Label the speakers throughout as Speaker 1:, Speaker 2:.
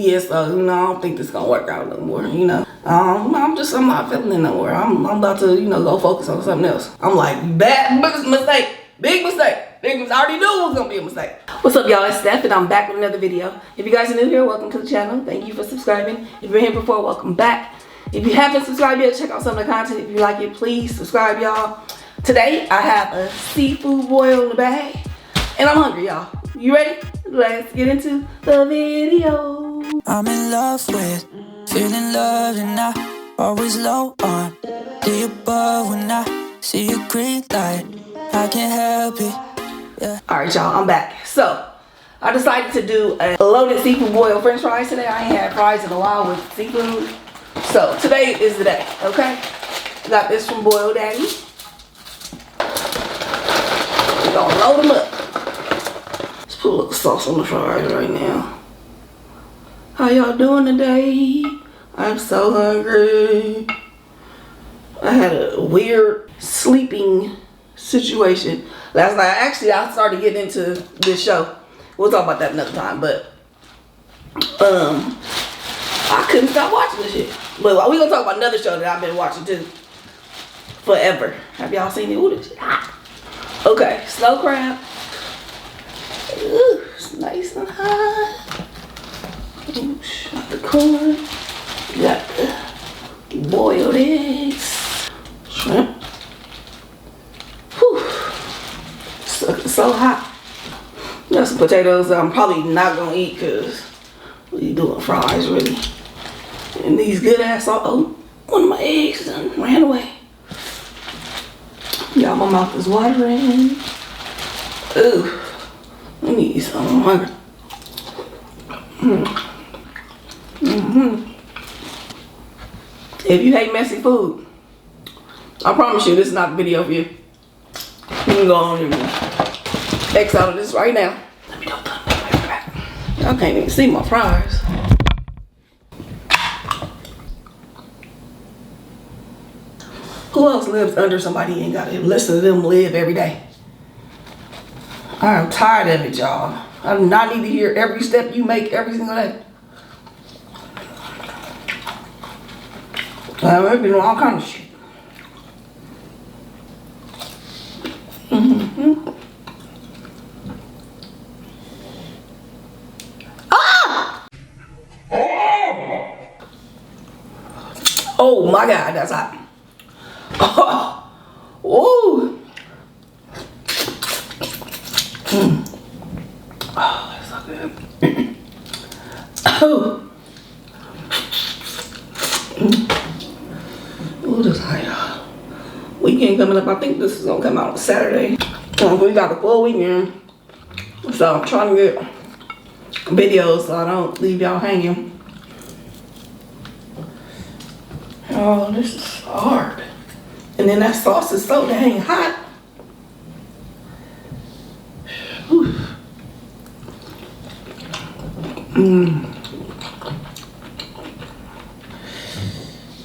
Speaker 1: Yeah, so, you know, I don't think this gonna work out no more, you know. I'm not feeling it no more. I'm about to, you know, go focus on something else. I'm like, bad mistake. Big mistake. I already knew it was gonna be a mistake. What's up, y'all? It's Steph, and I'm back with another video. If you guys are new here, welcome to the channel. Thank you for subscribing. If you're here before, welcome back. If you haven't subscribed yet, check out some of the content. If you like it, please subscribe, y'all. Today, I have a seafood boil in the bag, and I'm hungry, y'all. You ready? Let's get into the video.
Speaker 2: I'm in love with feeling love, and I always low on the above. When I see a green light, I can't help it. Yeah.
Speaker 1: Alright, y'all, I'm back. So, I decided to do a loaded seafood boil french fries today. I ain't had fries in a while with seafood. So, today is the day, okay? Got this from Boil Daddy. We're gonna load them up. Let's put a little sauce on the fries right now. How y'all doing today? I'm so hungry. I had a weird sleeping situation last night. Actually, I started getting into this show. We'll talk about that another time, but I couldn't stop watching this shit. But we're gonna talk about another show that I've been watching too forever. Have y'all seen it? Ooh, this shit hot. Okay, snow crab. Ooh, it's nice and hot. Got the corn. Got the boiled eggs. Shrimp. Whew. So hot. Got some potatoes that I'm probably not gonna eat because we doing fries really. And these good ass sauce. Oh, one of my eggs done ran away. Y'all, my mouth is watering. Ooh, I need some. I'm hungry. If you hate messy food, I promise you this is not the video for you. You can go on and X out of this right now. Let me don't put my back. Y'all can't even see my fries. Who else lives under somebody and gotta listen to them live every day? I'm tired of it, y'all. I do not need to hear every step you make every single day. I've been doing all kind of shit. Ah! Oh my God, that's hot. Oh, oh, that's so good. Oh. Oh, this hot, y'all. Weekend coming up. I think this is gonna come out Saturday. We got the full weekend, so I'm trying to get videos so I don't leave y'all hanging. Oh, this is hard. And then that sauce is so dang hot. Whew.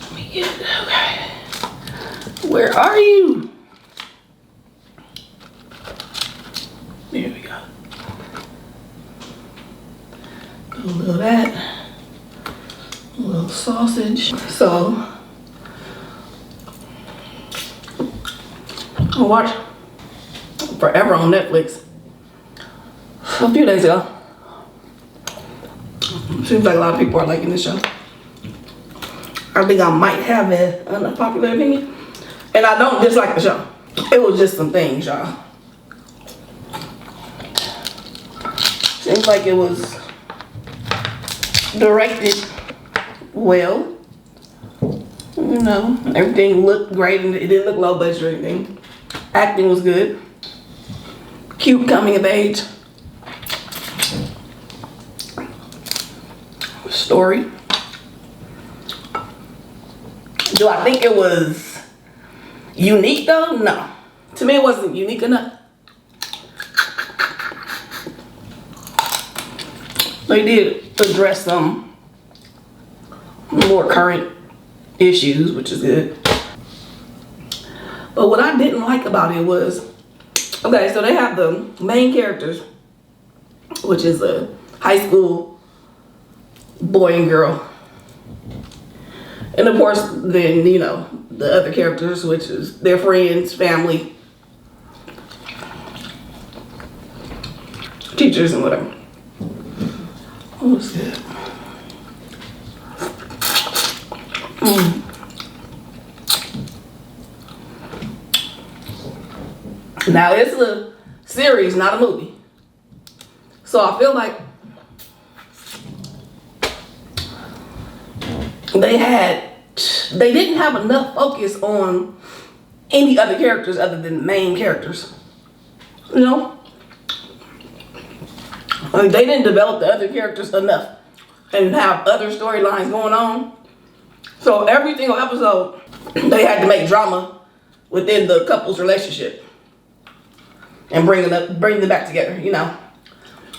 Speaker 1: Let me get it. Okay. Where are you? There we go. A little of that. A little sausage. So, I watched Forever on Netflix a few days ago. Seems like a lot of people are liking this show. I think I might have an unpopular opinion. And I don't dislike the show. It was just some things, y'all. Seems like it was directed well. You know, everything looked great and it didn't look low budget or anything. Acting was good. Cute coming of age. Story. Do I think it was unique though? No. To me it wasn't unique enough. They did address some more current issues, which is good. But what I didn't like about it was, okay, so they have the main characters, which is a high school boy and girl. And of course, then, you know, the other characters, which is their friends, family, teachers, and whatever. Oh, that's good. Now, it's a series, not a movie. So I feel like they didn't have enough focus on any other characters other than the main characters. You know? Like, they didn't develop the other characters enough and have other storylines going on. So every single episode, they had to make drama within the couple's relationship and bring them back together, you know?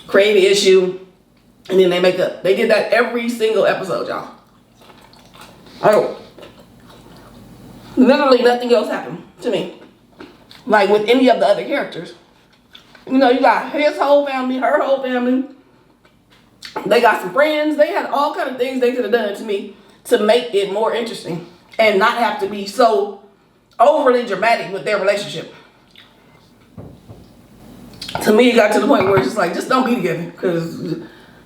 Speaker 1: Create an issue, and then they make up. They did that every single episode, y'all. Oh, literally nothing else happened to me. Like with any of the other characters. You know, you got his whole family, her whole family. They got some friends. They had all kind of things they could have done to me to make it more interesting and not have to be so overly dramatic with their relationship. To me, it got to the point where it's just like, just don't be together, because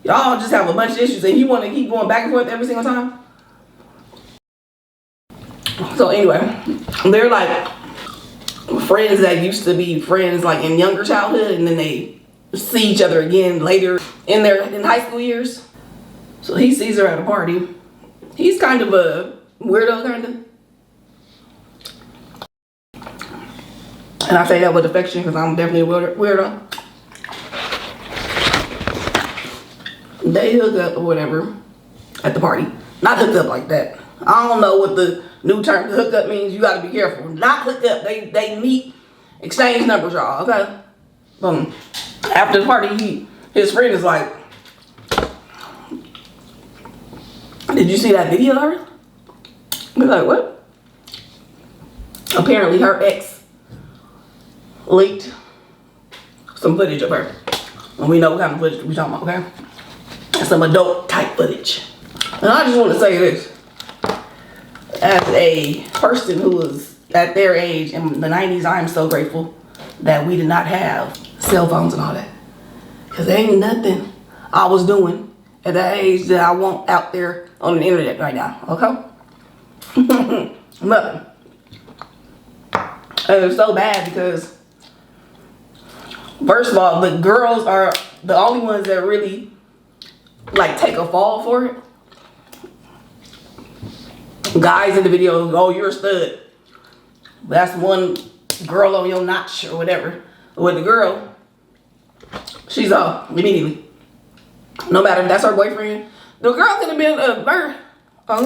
Speaker 1: y'all just have a bunch of issues and you want to keep going back and forth every single time. So anyway, they're like friends that used to be friends like in younger childhood, and then they see each other again later in high school years. So he sees her at a party. He's kind of a weirdo, kind of. And I say that with affection because I'm definitely a weirdo. They hook up or whatever at the party. Not hook up like that. I don't know what the new term to hook up means. You gotta be careful. Not hook up. They meet, exchange numbers, y'all. Okay. Boom. After the party, his friend is like, "Did you see that video of her?" He's like, "What?" Apparently, her ex leaked some footage of her, and we know what kind of footage we're talking about. Okay. Some adult type footage. And I just want to say this. As a person who was at their age in the 90s, I am so grateful that we did not have cell phones and all that. Because there ain't nothing I was doing at that age that I want out there on the internet right now. Okay? Nothing. And it's so bad because, first of all, the girls are the only ones that really like take a fall for it. Guys in the video, "Oh, you're a stud." That's one girl on your notch or whatever. With the girl, she's off immediately. No matter if that's her boyfriend. The girl could have been her,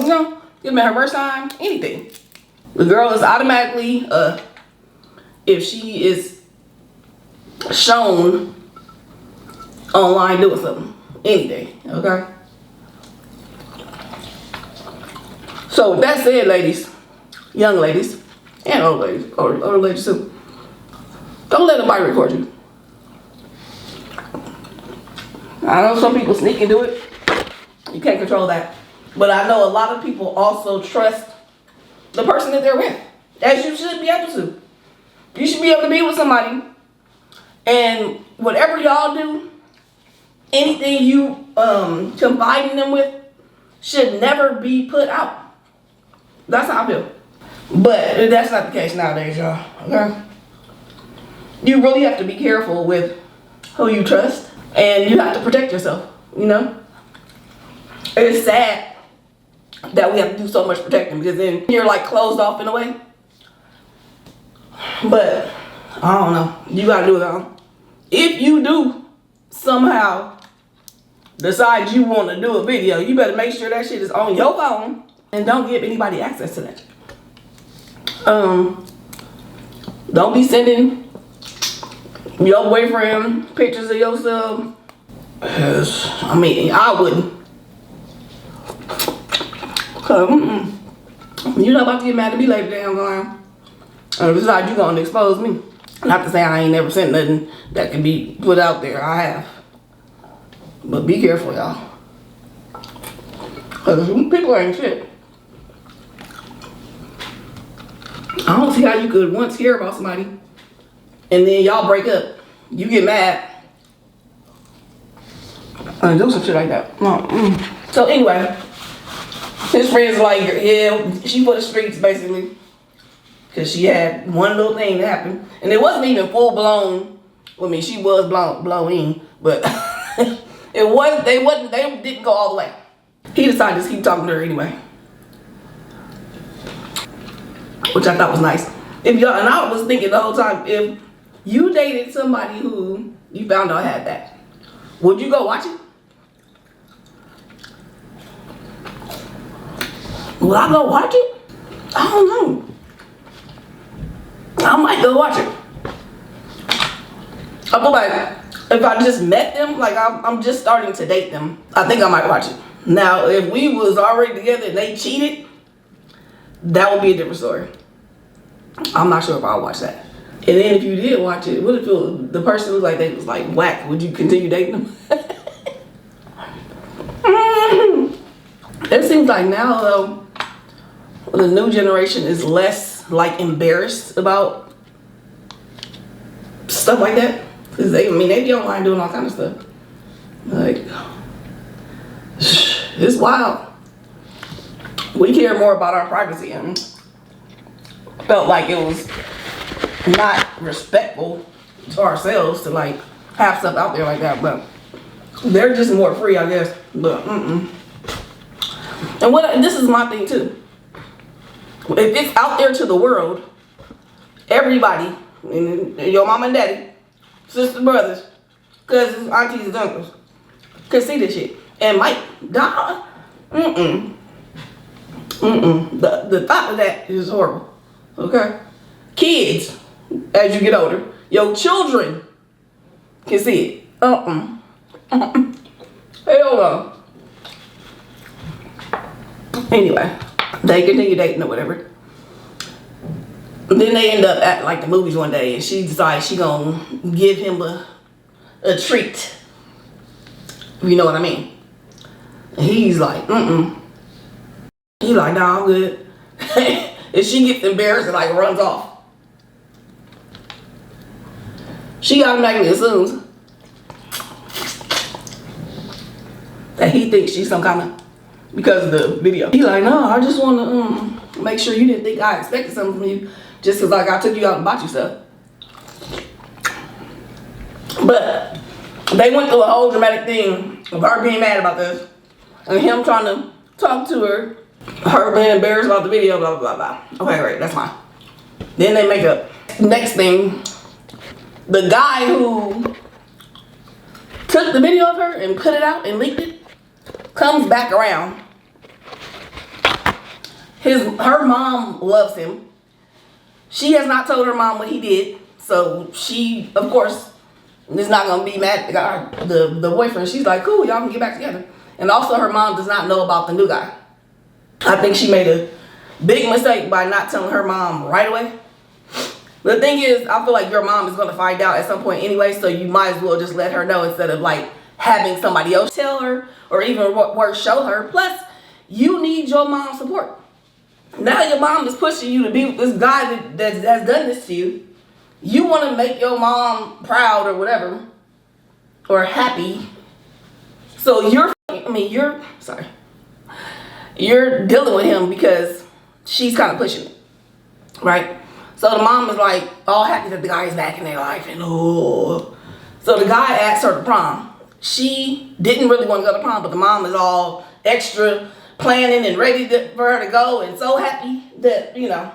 Speaker 1: you know, could have been her first time, anything. The girl is automatically, if she is shown online doing something, anything, okay? So with that said, ladies, young ladies, and old ladies, older ladies too, don't let nobody record you. I know some people sneak and do it. You can't control that. But I know a lot of people also trust the person that they're with, as you should be able to. You should be able to be with somebody, and whatever y'all do, anything you confide in them with should never be put out. That's how I feel. But that's not the case nowadays, y'all. Okay? You really have to be careful with who you trust, and you have to protect yourself, you know? It's sad that we have to do so much protecting, because then you're like closed off in a way. But I don't know. You gotta do it all. If you do somehow decide you want to do a video, you better make sure that shit is on your phone and don't give anybody access to that. Don't be sending your boyfriend pictures of yourself. I mean, I wouldn't. You're not about to get mad at me later down the line. Besides, you gonna expose me. Not to say I ain't never sent nothing that can be put out there. I have. But be careful, y'all. Because people ain't shit. I don't see how you could once care about somebody and then y'all break up. You get mad and do some shit like that. So anyway, his friends like, yeah, she for the streets basically. Because she had one little thing that happened. And it wasn't even full blown. I mean, she was blowing, but it was, they didn't go all the way. He decided to keep talking to her anyway. Which I thought was nice. If y'all, and I was thinking the whole time, if you dated somebody who you found out had that, would you go watch it? Will I go watch it? I don't know. I might go watch it. I feel like if I just met them, like I'm just starting to date them, I think I might watch it. Now, if we was already together and they cheated, that would be a different story. I'm not sure if I'll watch that. And then if you did watch it, what if the person was like, they was like whack? Would you continue dating them? It seems like now though, the new generation is less like embarrassed about stuff like that. Cause they be online doing all kind of stuff. Like, it's wild. We care more about our privacy and felt like it was not respectful to ourselves to like have stuff out there like that, but they're just more free, I guess. But and this is my thing too. If it's out there to the world, everybody, your mom and daddy, sisters, brothers, cousins, aunties, and uncles, can see this shit and might die. The thought of that is horrible. Okay, kids, as you get older, your children can see it. Hell no. Anyway, they continue dating or whatever. And then they end up at like the movies one day, and she decides she gonna give him a treat. You know what I mean? And he's like, He's like, nah, I'm good. And she gets embarrassed and like runs off. She automatically assumes that he thinks she's some kind of, because of the video. He's like, no, I just want to make sure you didn't think I expected something from you just because like I took you out and bought you stuff. But they went through a whole dramatic thing of her being mad about this and him trying to talk to her being embarrassed about the video, blah, blah, blah, blah. Okay, right, that's fine. Then they make up. Next thing, the guy who took the video of her and put it out and leaked it comes back around. Her mom loves him. She has not told her mom what he did, so she, of course, is not gonna be mad at the boyfriend. She's like, cool, y'all can get back together. And also her mom does not know about the new guy. I think she made a big mistake by not telling her mom right away. The thing is, I feel like your mom is gonna find out at some point anyway, so you might as well just let her know instead of like having somebody else tell her or even worse, show her. Plus, you need your mom's support. Now your mom is pushing you to be with this guy that has done this to you. You want to make your mom proud or whatever, or happy. So you're dealing with him because she's kind of pushing it, right? So the mom is like all happy that the guy is back in their life, and so the guy asks her to prom. She didn't really want to go to prom, but the mom is all extra planning and ready for her to go, and so happy that, you know,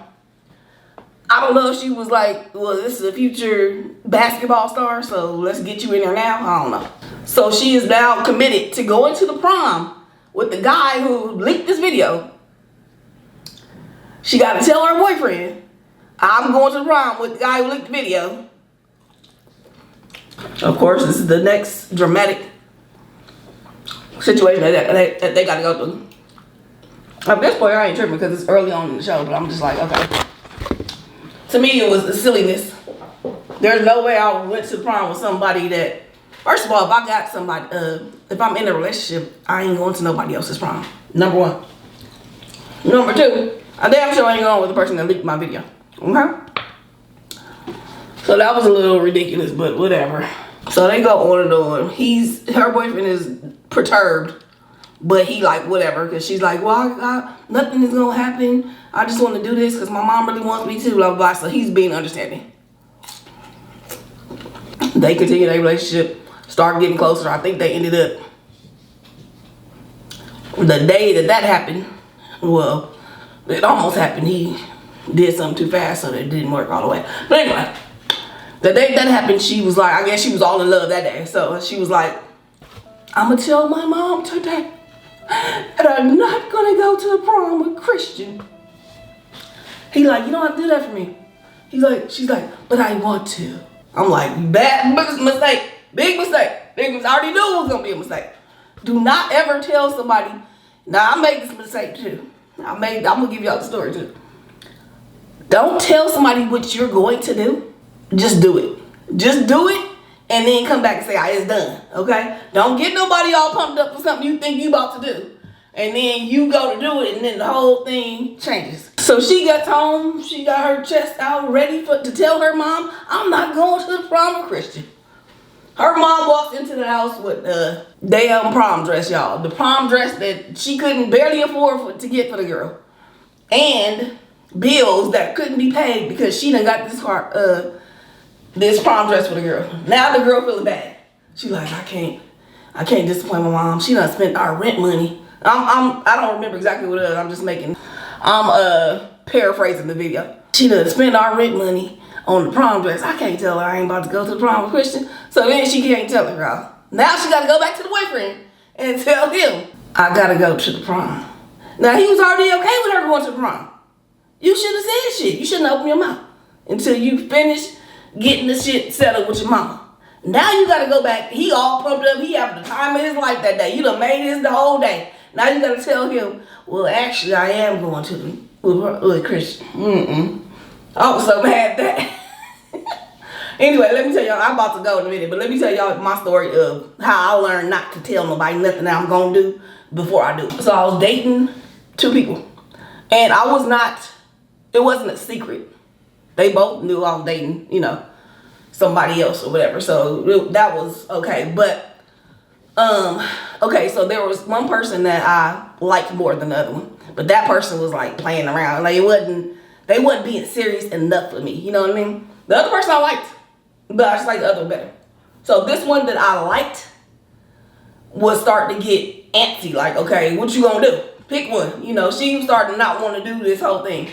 Speaker 1: I don't know if she was like, well, this is a future basketball star, so let's get you in there now. I don't know. So she is now committed to going to the prom with the guy who leaked this video. She got to tell her boyfriend, I'm going to the prom with the guy who leaked the video. Of course, this is the next dramatic situation that they got to go through. At this point, I ain't tripping because it's early on in the show, but I'm just like, okay. To me, it was the silliness. There's no way I went to the prom with somebody that First of all, if I got somebody, if I'm in a relationship, I ain't going to nobody else's prom. Number one. Number two, I damn sure ain't going with the person that leaked my video. Okay? So that was a little ridiculous, but whatever. So they go on and on. Her boyfriend is perturbed, but he like whatever, because she's like, well, nothing is gonna happen. I just want to do this because my mom really wants me to, blah, blah, blah. So he's being understanding. They continue their relationship, start getting closer. I think they ended up, the day that happened, well, it almost happened. He did something too fast, so it didn't work all the way. But anyway, the day that happened, she was like, I guess she was all in love that day. So she was like, I'm gonna tell my mom today that I'm not gonna go to the prom with Christian. He like, you don't have to do that for me. She's like, but I want to. I'm like, bad mistake, big mistake. I already knew it was gonna be a mistake. Do not ever tell somebody. Now I made this mistake too. I'm gonna give y'all the story too. Don't tell somebody what you're going to do. Just do it. Just do it and then come back and say, it's done. Okay? Don't get nobody all pumped up for something you think you about to do. And then you go to do it and then the whole thing changes. So she gets home, she got her chest out ready to tell her mom, I'm not going to the prom with Christian. Her mom walks into the house with a damn prom dress, y'all. The prom dress that she couldn't barely afford to get for the girl. And bills that couldn't be paid because she done got this prom dress for the girl. Now the girl feeling bad. She like, I can't disappoint my mom. She done spent our rent money. I don't remember exactly what it is. I'm paraphrasing the video. She done spent our rent money on the prom dress. I can't tell her I ain't about to go to the prom with Christian. So then she can't tell her, girl. Now she gotta go back to the boyfriend and tell him, I gotta go to the prom. Now he was already okay with her going to the prom. You should have said shit. You shouldn't open your mouth until you finish getting the shit settled with your mama. Now you gotta go back. He all pumped up. He having the time of his life that day. You done made this the whole day. Now you gotta tell him, well, actually, I am going to with Christian. I was so mad at that. Anyway, let me tell y'all, I'm about to go in a minute, but let me tell y'all my story of how I learned not to tell nobody nothing that I'm gonna do before I do. So I was dating two people, and it wasn't a secret. They both knew I was dating, somebody else or whatever. So that was okay. But, okay, so there was one person that I liked more than the other one. But that person was like playing around. Like they wasn't being serious enough for me. You know what I mean? The other person I liked, but I just liked the other one better. So this one that I liked was starting to get antsy. Like, okay, what you gonna do? Pick one. She was starting to not want to do this whole thing.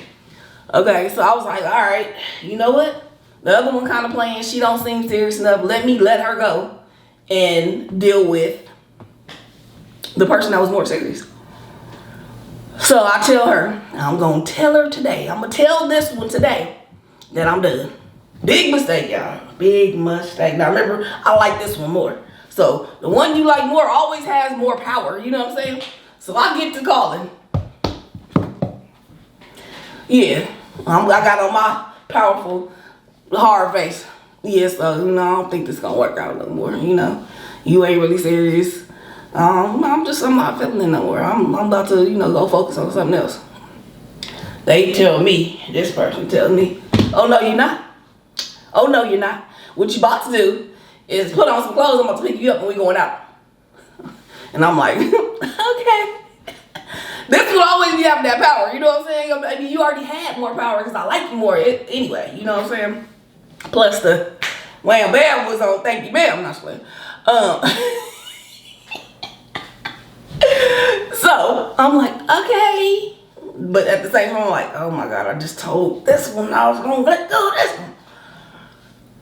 Speaker 1: Okay, so I was like, all right, you know what? The other one kind of playing. She don't seem serious enough. Let her go and deal with the person that was more serious. So I tell her, I'm going to tell her today. I'm going to tell this one today that I'm done. Big mistake, y'all. Big mistake. Now remember, I like this one more. So the one you like more always has more power. You know what I'm saying? So I get to calling. Yeah, I got on my powerful, hard face. Yeah, so, I don't think this is going to work out no more, You ain't really serious. I'm not feeling it no more. I'm about to, go focus on something else. They tell me, this person tells me, oh, no, you're not. Oh, no, you're not. What you about to do is put on some clothes. I'm about to pick you up and we going out. And I'm like, okay. This will always be having that power, you know what I'm saying? I mean, you already had more power because I like you more anyway, you know what I'm saying? Plus the wham bam was on thank you ma'am, I'm not playing. So I'm like, okay. But at the same time, I'm like, oh my God, I just told this one I was gonna let go of this one.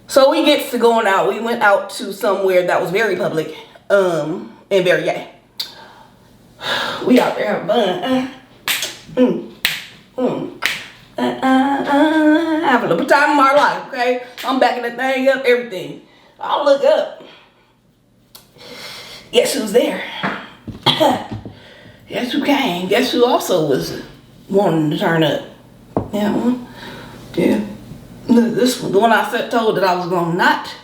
Speaker 1: So we get to going out. We went out to somewhere that was very public, and very gay. We out there having fun. Having a time of our life, okay? I'm backing the thing up, everything. I look up. Guess who's there? Guess who came? Guess who also was wanting to turn up? Yeah. This one, the one I told that I was gonna not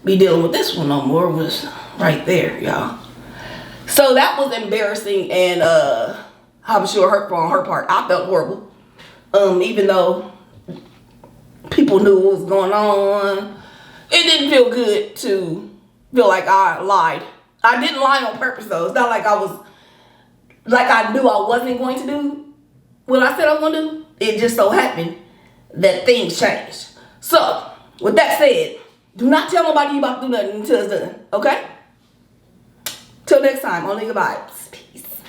Speaker 1: be dealing with this one no more was right there, y'all. So that was embarrassing and I'm sure hurtful on her part. I felt horrible. Even though people knew what was going on, it didn't feel good to feel like I lied. I didn't lie on purpose though. It's not like I knew I wasn't going to do what I said I was going to do. It just so happened that things changed. So, with that said, do not tell nobody you about to do nothing until it's done, okay? Till next time on Nigga Vibes.